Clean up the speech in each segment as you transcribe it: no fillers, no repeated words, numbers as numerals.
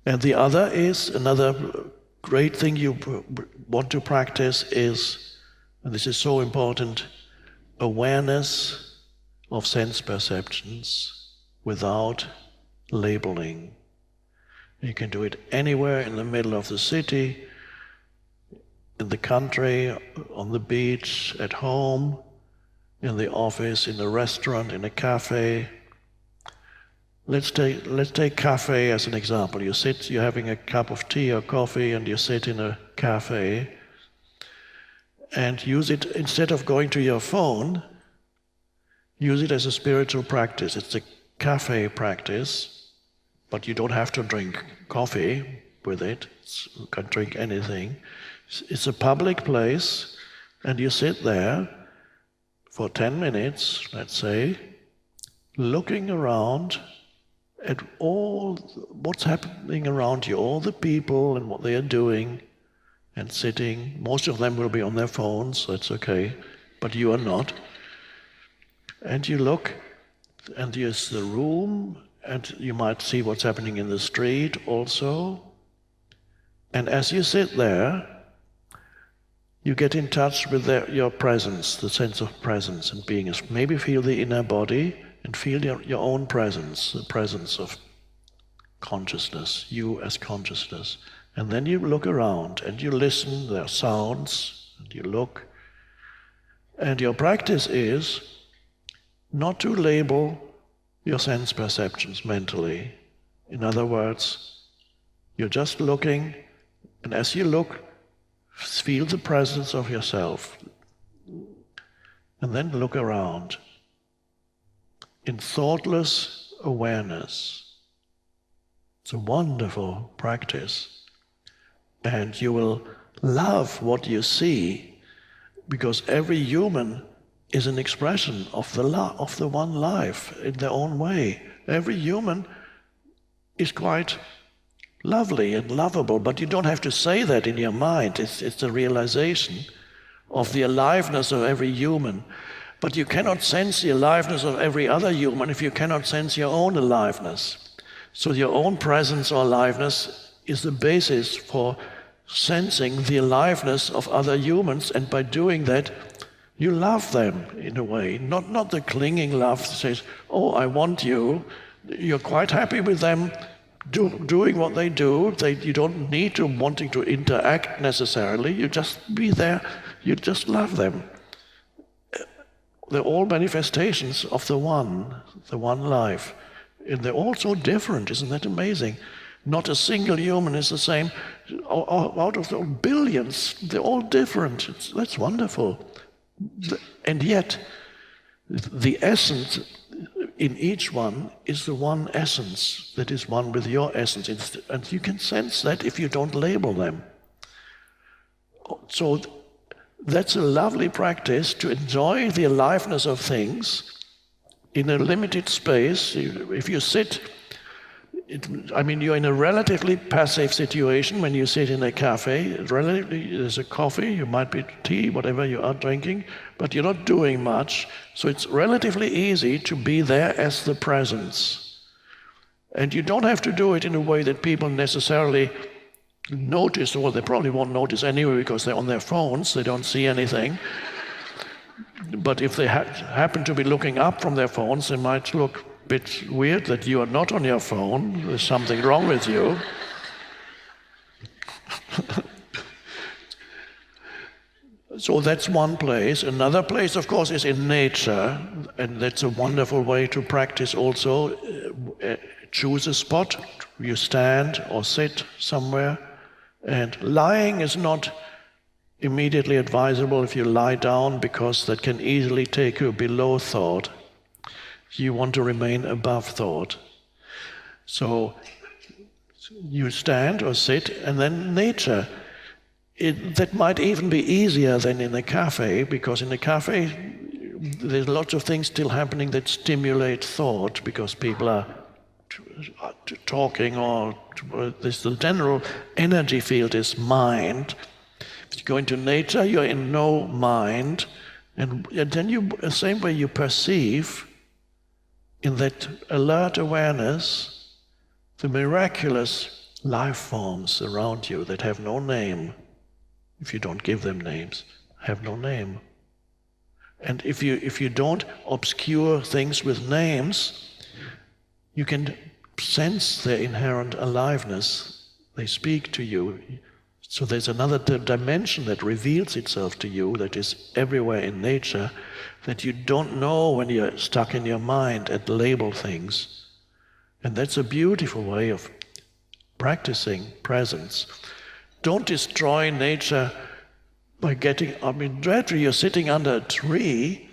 And the other is, another great thing you want to practice is, and this is so important, awareness of sense perceptions without labeling. You can do it anywhere, in the middle of the city, in the country, on the beach, at home, in the office, in a restaurant, in a cafe. Let's take cafe as an example. You're having a cup of tea or coffee, and you sit in a cafe, and use it, instead of going to your phone, use it as a spiritual practice. It's a cafe practice, but you don't have to drink coffee with it. You can drink anything. It's a public place, and you sit there for 10 minutes, let's say, looking around at all what's happening around you, all the people and what they are doing and sitting. Most of them will be on their phones, that's okay, but you are not. And you look, and there's the room, and you might see what's happening in the street also. And as you sit there, you get in touch with your presence, the sense of presence and beingness. Maybe feel the inner body and feel your own presence, the presence of consciousness, you as consciousness. And then you look around and you listen, there are sounds, and you look. And your practice is not to label your sense perceptions mentally. In other words, you're just looking, and as you look, feel the presence of yourself. And then look around in thoughtless awareness. It's a wonderful practice. And you will love what you see, because every human is an expression of the one life in their own way. Every human is quite lovely and lovable, but you don't have to say that in your mind. It's the realization of the aliveness of every human. But you cannot sense the aliveness of every other human if you cannot sense your own aliveness. So your own presence or aliveness is the basis for sensing the aliveness of other humans, and by doing that, you love them in a way. Not the clinging love that says, oh, I want you. You're quite happy with them doing what they do. You don't need to wanting to interact necessarily. You just be there. You just love them. They're all manifestations of the one life. And they're all so different, isn't that amazing? Not a single human is the same. Out of the billions, they're all different. That's wonderful. And yet, the essence in each one is the one essence that is one with your essence. And you can sense that if you don't label them. So that's a lovely practice to enjoy the aliveness of things in a limited space. If you sit, you're in a relatively passive situation when you sit in a cafe. There's a coffee, you might be tea, whatever you are drinking, but you're not doing much. So it's relatively easy to be there as the presence. And you don't have to do it in a way that people necessarily notice, or they probably won't notice anyway because they're on their phones, they don't see anything. But if they happen to be looking up from their phones, they might look a bit weird that you are not on your phone. There's something wrong with you. So that's one place. Another place, of course, is in nature, and that's a wonderful way to practice also. Choose a spot, you stand or sit somewhere, and lying is not immediately advisable if you lie down, because that can easily take you below thought. You want to remain above thought. So you stand or sit, and then nature. That might even be easier than in a cafe, because in a cafe there's lots of things still happening that stimulate thought, because people are talking, or the general energy field is mind. If you go into nature, you're in no mind, and then the same way you perceive in that alert awareness the miraculous life forms around you that have no name, if you don't give them names, have no name. And if you don't obscure things with names, you can sense their inherent aliveness. They speak to you. So there's another dimension that reveals itself to you that is everywhere in nature that you don't know when you're stuck in your mind and label things. And that's a beautiful way of practicing presence. Don't destroy nature by gradually you're sitting under a tree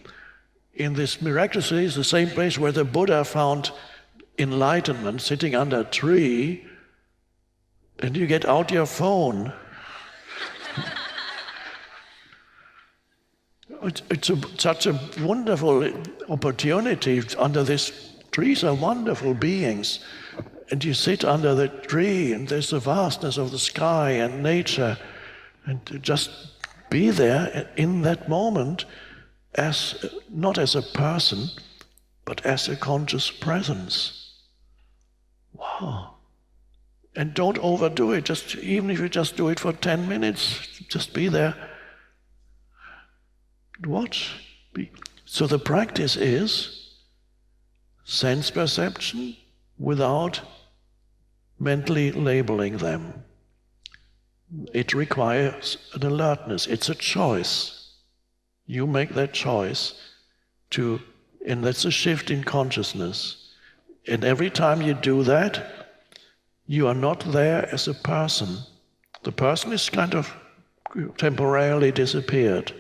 in this miraculous place, the same place where the Buddha found enlightenment, sitting under a tree, and you get out your phone. It's such a wonderful opportunity. Under this trees are wonderful beings, and you sit under the tree, and there's the vastness of the sky and nature, and to just be there in that moment, as not as a person, but as a conscious presence. Wow! And don't overdo it. Even if you just do it for 10 minutes, just be there. Watch. So the practice is sense perception without mentally labeling them. It requires an alertness. It's a choice. You make that choice and that's a shift in consciousness. And every time you do that, you are not there as a person. The person is kind of temporarily disappeared.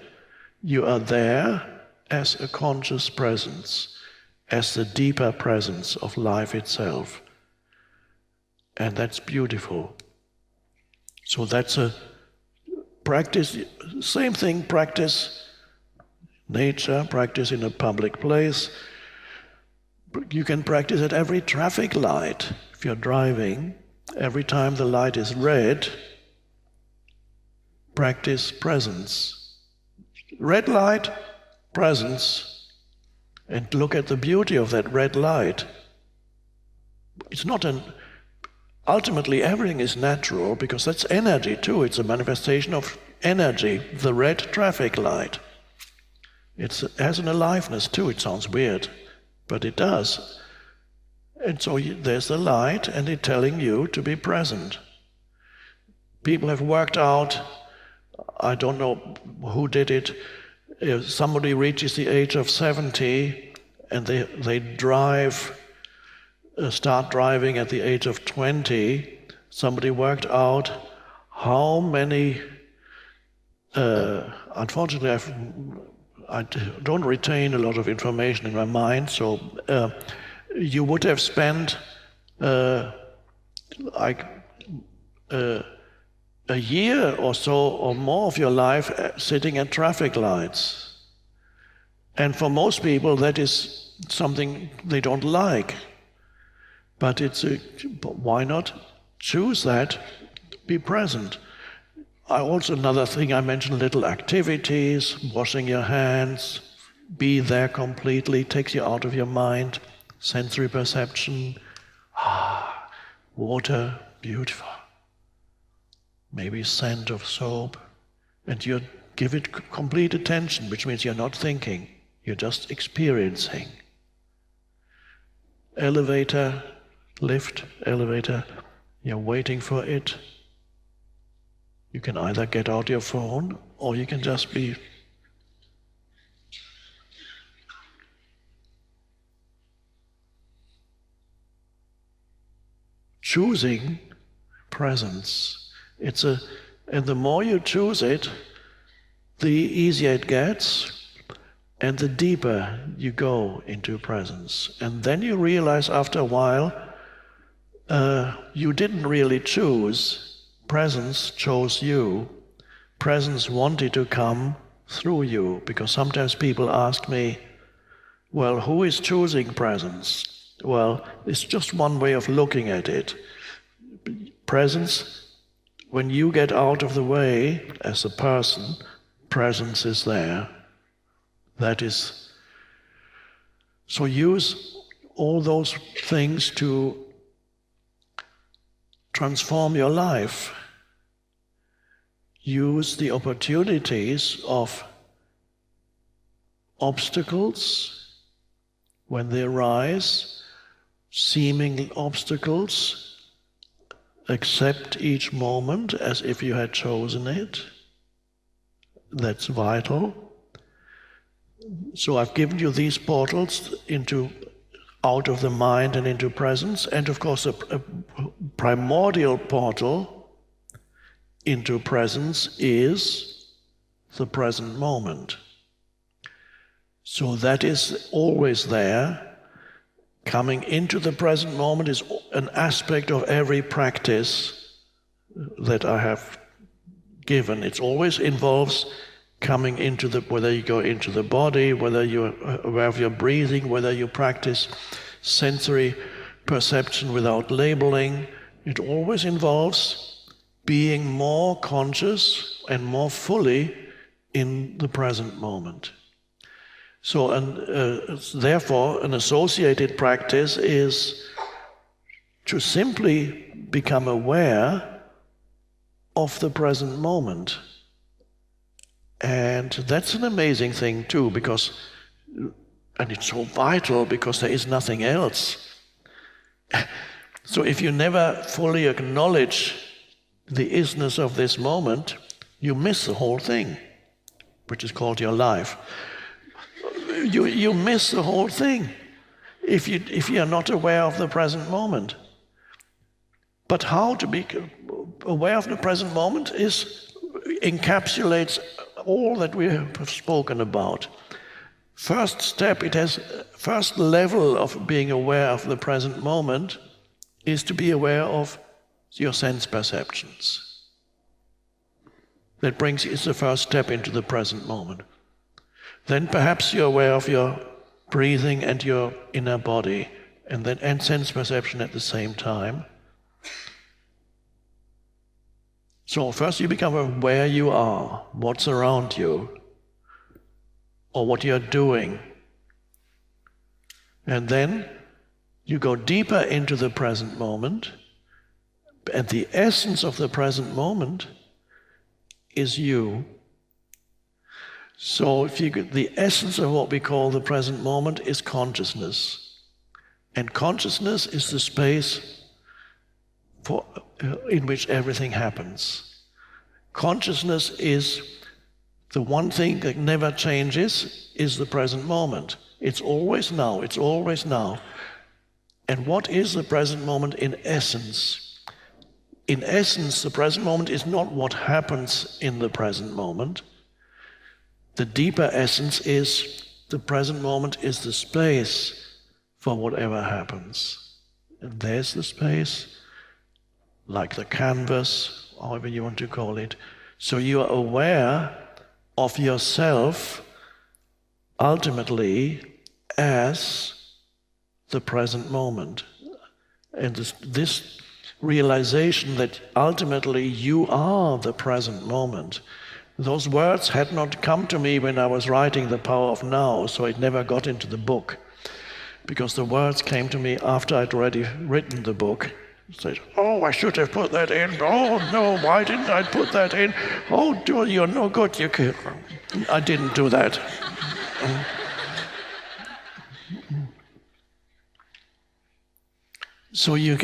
You are there as a conscious presence, as the deeper presence of life itself. And that's beautiful. So that's a practice, same thing, practice nature, practice in a public place. You can practice at every traffic light. If you're driving, every time the light is red, practice presence. Red light, presence, and look at the beauty of that red light. It's not ultimately everything is natural because that's energy too. It's a manifestation of energy, the red traffic light. It has an aliveness too. It sounds weird, but it does. And so there's the light and it's telling you to be present. People have worked out, I don't know who did it, if somebody reaches the age of 70 and they start driving at the age of 20, somebody worked out how many, unfortunately I don't retain a lot of information in my mind, so you would have spent a year or so or more of your life sitting at traffic lights. And for most people that is something they don't like. But why not choose that, be present. Another thing I mentioned, little activities, washing your hands, be there completely, takes you out of your mind, sensory perception, water, beautiful. Maybe scent of soap, and you give it complete attention, which means you're not thinking, you're just experiencing. Elevator, lift, elevator, you're waiting for it. You can either get out your phone or you can just be choosing presence. And the more you choose it, the easier it gets and the deeper you go into presence. And then you realize after a while, you didn't really choose. Presence chose you. Presence wanted to come through you, because sometimes people ask me, well, who is choosing presence? Well, it's just one way of looking at it. Presence, when you get out of the way as a person, presence is there. That is, so use all those things to transform your life. Use the opportunities of obstacles when they arise, seeming obstacles. Accept each moment as if you had chosen it. That's vital. So I've given you these portals out of the mind and into presence, and of course a primordial portal into presence is the present moment. So that is always there. Coming into the present moment is an aspect of every practice that I have given. It always involves coming into whether you go into the body, whether you're aware of your breathing, whether you practice sensory perception without labeling. It always involves being more conscious and more fully in the present moment. So, therefore, an associated practice is to simply become aware of the present moment. And that's an amazing thing too, and it's so vital because there is nothing else. So if you never fully acknowledge the isness of this moment, you miss the whole thing, which is called your life. You miss the whole thing if you are not aware of the present moment. But how to be aware of the present moment encapsulates all that we have spoken about. First level of being aware of the present moment is to be aware of your sense perceptions. It's the first step into the present moment. Then perhaps you're aware of your breathing and your inner body, and sense perception at the same time. So first you become aware of where you are, what's around you, or what you're doing. And then you go deeper into the present moment, and the essence of the present moment is you. So the essence of what we call the present moment is consciousness. And consciousness is the space in which everything happens. Consciousness is the one thing that never changes, is the present moment. It's always now, it's always now. And what is the present moment in essence? In essence, the present moment is not what happens in the present moment. The deeper essence is the present moment is the space for whatever happens. And there's the space, like the canvas, however you want to call it. So you are aware of yourself ultimately as the present moment. And this realization that ultimately you are the present moment. Those words had not come to me when I was writing The Power of Now, so it never got into the book. Because the words came to me after I'd already written the book. Said, oh, I should have put that in. Oh, no, why didn't I put that in? Oh, you're no good. I didn't do that. So you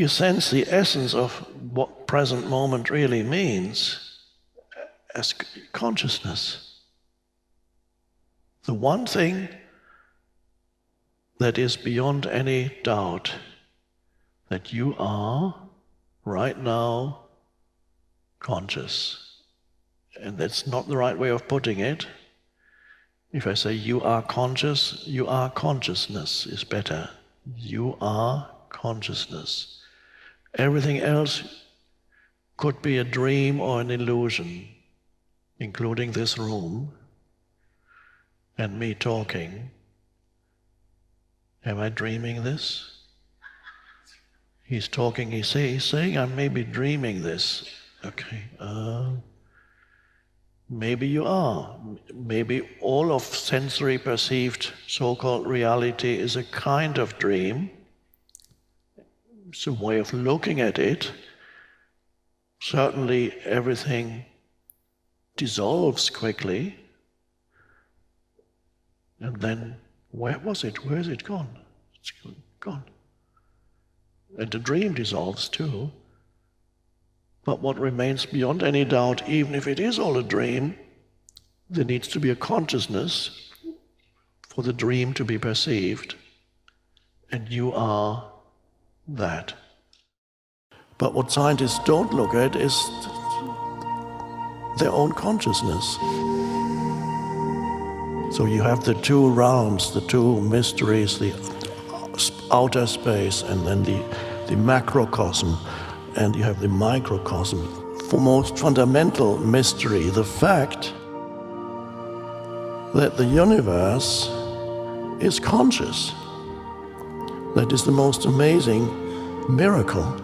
sense the essence of what present moment really means as consciousness. The one thing that is beyond any doubt, that you are right now conscious. And that's not the right way of putting it. If I say you are conscious, you are consciousness is better. You are consciousness. Everything else could be a dream or an illusion, including this room and me talking. Am I dreaming this? He's talking, he's saying I may be dreaming this. Okay, maybe you are. Maybe all of sensory perceived so-called reality is a kind of dream. it's a way of looking at it. Certainly everything dissolves quickly, and then where was it? Where is it gone? It's gone. And the dream dissolves too. But what remains beyond any doubt, even if it is all a dream, there needs to be a consciousness for the dream to be perceived. And you are that. But what scientists don't look at is their own consciousness. So you have the two realms, the two mysteries, the outer space and then the macrocosm, and you have the microcosm. For most fundamental mystery, the fact that the universe is conscious. That is the most amazing miracle.